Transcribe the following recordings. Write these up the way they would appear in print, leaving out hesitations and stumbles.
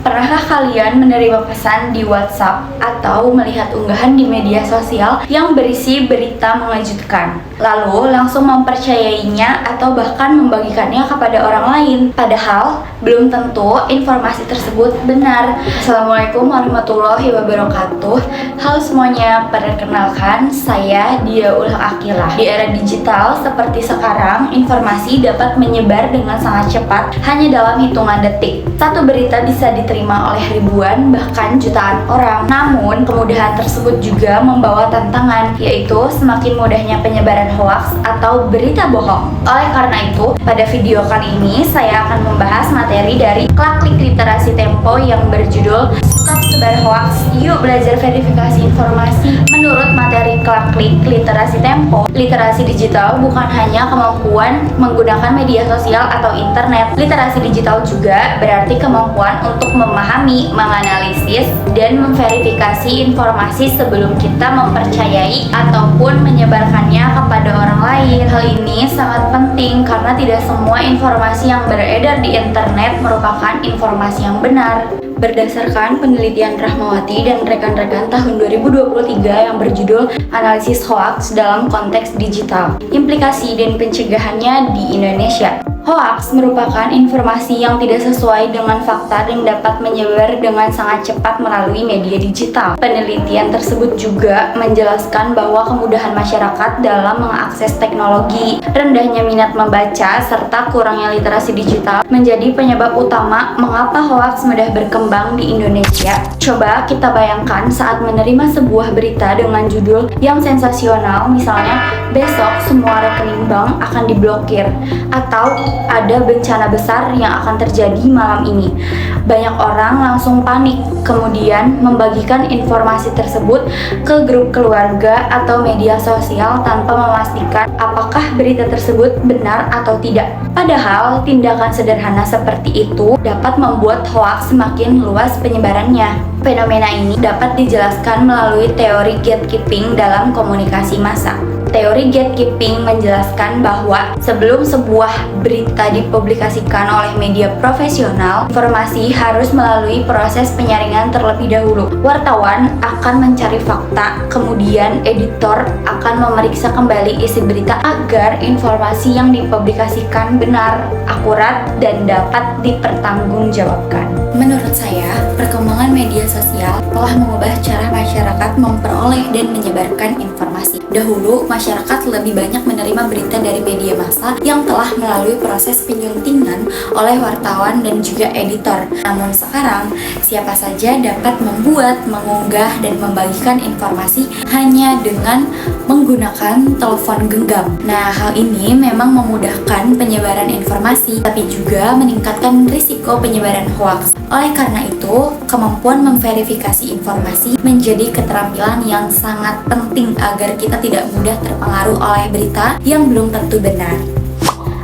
Pernahkah kalian menerima pesan di WhatsApp atau melihat unggahan di media sosial yang berisi berita mengejutkan, lalu langsung mempercayainya atau bahkan membagikannya kepada orang lain? Padahal belum tentu informasi tersebut benar. Assalamualaikum warahmatullahi wabarakatuh. Halo semuanya, perkenalkan saya Diaul Akilah. Di era digital seperti sekarang, informasi dapat menyebar dengan sangat cepat hanya dalam hitungan detik. Satu berita bisa diterima oleh ribuan bahkan jutaan orang. Namun, kemudahan tersebut juga membawa tantangan, yaitu semakin mudahnya penyebaran hoaks atau berita bohong. Oleh karena itu, pada video kali ini saya akan membahas materi dari Klaklik Literasi Tempo yang berjudul Stop Sebar Hoaks, Yuk Belajar Verifikasi Informasi. Menurut materi Klaklik Literasi Tempo, literasi digital bukan hanya kemampuan menggunakan media sosial atau internet. Literasi digital juga berarti kemampuan untuk memahami, menganalisis, dan memverifikasi informasi sebelum kita mempercayai ataupun menyebarkannya kepada orang lain. Hal ini sangat penting karena tidak semua informasi yang beredar di internet merupakan informasi yang benar. Berdasarkan penelitian Rahmawati dan rekan-rekan tahun 2023 yang berjudul Analisis Hoaks dalam Konteks Digital, Implikasi dan Pencegahannya di Indonesia. Hoaks merupakan informasi yang tidak sesuai dengan fakta dan dapat menyebar dengan sangat cepat melalui media digital. Penelitian tersebut juga menjelaskan bahwa kemudahan masyarakat dalam mengakses teknologi, rendahnya minat membaca, serta kurangnya literasi digital menjadi penyebab utama mengapa hoaks mudah berkembang di Indonesia. Coba kita bayangkan saat menerima sebuah berita dengan judul yang sensasional, misalnya besok semua rekening bank akan diblokir, atau ada bencana besar yang akan terjadi malam ini. Banyak orang langsung panik, kemudian membagikan informasi tersebut ke grup keluarga atau media sosial tanpa memastikan apakah berita tersebut benar atau tidak. Padahal tindakan sederhana seperti itu dapat membuat hoaks semakin luas penyebarannya. Fenomena ini dapat dijelaskan melalui teori gatekeeping dalam komunikasi massa. Teori gatekeeping menjelaskan bahwa sebelum sebuah berita dipublikasikan oleh media profesional, informasi harus melalui proses penyaringan terlebih dahulu. Wartawan akan mencari fakta, kemudian editor akan memeriksa kembali isi berita agar informasi yang dipublikasikan benar, akurat, dan dapat dipertanggungjawabkan. Menurut saya, perkembangan media sosial telah mengubah cara masyarakat memperoleh dan menyebarkan informasi. Dahulu, masyarakat lebih banyak menerima berita dari media massa yang telah melalui proses penyuntingan oleh wartawan dan juga editor. Namun sekarang, siapa saja dapat membuat, mengunggah, dan membagikan informasi hanya dengan menggunakan telepon genggam. Nah, hal ini memang memudahkan penyebaran informasi, tapi juga meningkatkan risiko penyebaran hoaks. Oleh karena itu, kemampuan memverifikasi informasi menjadi keterampilan yang sangat penting agar kita tidak mudah terpengaruh oleh berita yang belum tentu benar.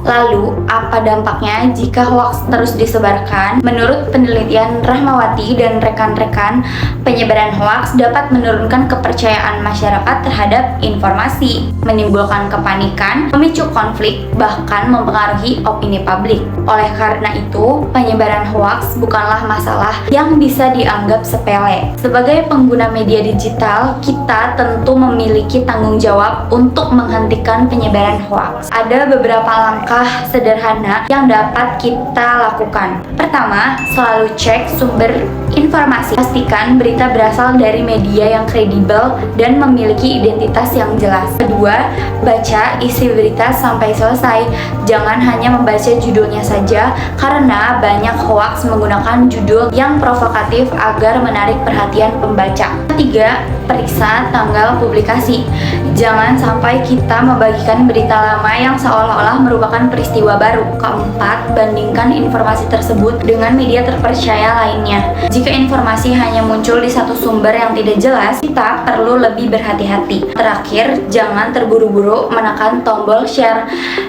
Lalu, apa dampaknya jika hoaks terus disebarkan? Menurut penelitian Rahmawati dan rekan-rekan, penyebaran hoaks dapat menurunkan kepercayaan masyarakat terhadap informasi, menimbulkan kepanikan, memicu konflik, bahkan mempengaruhi opini publik. Oleh karena itu, penyebaran hoaks bukanlah masalah yang bisa dianggap sepele. Sebagai pengguna media digital, kita tentu memiliki tanggung jawab untuk menghentikan penyebaran hoaks. Ada beberapa langkah sederhana yang dapat kita lakukan. Pertama, selalu cek sumber informasi. Pastikan berita berasal dari media yang kredibel dan memiliki identitas yang jelas. Kedua, baca isi berita sampai selesai. Jangan hanya membaca judulnya saja, karena banyak hoaks menggunakan judul yang provokatif agar menarik perhatian pembaca. Ketiga, periksa tanggal publikasi. Jangan sampai kita membagikan berita lama yang seolah-olah merupakan peristiwa baru. Keempat, bandingkan informasi tersebut dengan media terpercaya lainnya. Jika informasi hanya muncul di satu sumber yang tidak jelas, kita perlu lebih berhati-hati. Terakhir, jangan terburu-buru menekan tombol share.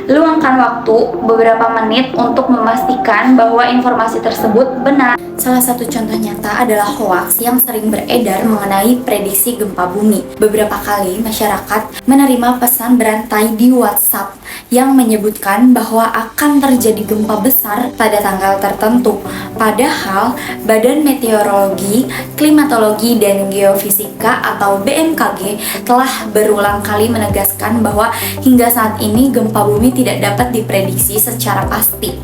Luangkan waktu beberapa menit untuk memastikan bahwa informasi tersebut benar. Salah satu contoh nyata adalah hoaks yang sering beredar mengenai prediksi gempa bumi. Beberapa kali masyarakat menerima pesan berantai di WhatsApp yang menyebutkan mengatakan bahwa akan terjadi gempa besar pada tanggal tertentu. Padahal Badan Meteorologi, Klimatologi, dan Geofisika atau BMKG telah berulang kali menegaskan bahwa hingga saat ini gempa bumi tidak dapat diprediksi secara pasti,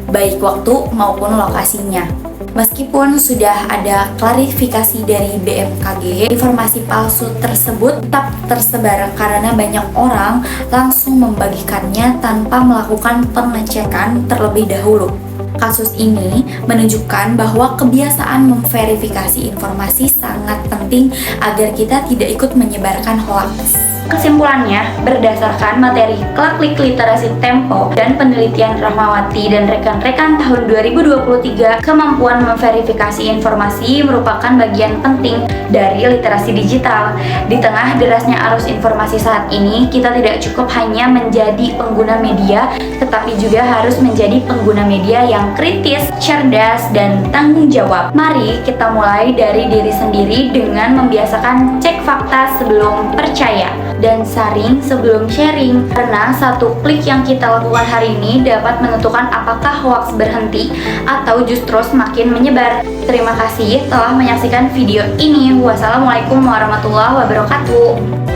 baik waktu maupun lokasinya. Meskipun sudah ada klarifikasi dari BMKG, informasi palsu tersebut tetap tersebar karena banyak orang langsung membagikannya tanpa melakukan pengecekan terlebih dahulu. Kasus ini menunjukkan bahwa kebiasaan memverifikasi informasi sangat penting agar kita tidak ikut menyebarkan hoaks. Kesimpulannya, berdasarkan materi Klik Literasi Tempo dan penelitian Rahmawati dan rekan-rekan tahun 2023, kemampuan memverifikasi informasi merupakan bagian penting dari literasi digital. Di tengah derasnya arus informasi saat ini, kita tidak cukup hanya menjadi pengguna media, tetapi juga harus menjadi pengguna media yang kritis, cerdas, dan tanggung jawab. Mari kita mulai dari diri sendiri dengan membiasakan cek fakta sebelum percaya dan saring sebelum sharing, karena satu klik yang kita lakukan hari ini dapat menentukan apakah hoaks berhenti atau justru semakin menyebar. Terima kasih telah menyaksikan video ini. Wassalamualaikum warahmatullahi wabarakatuh.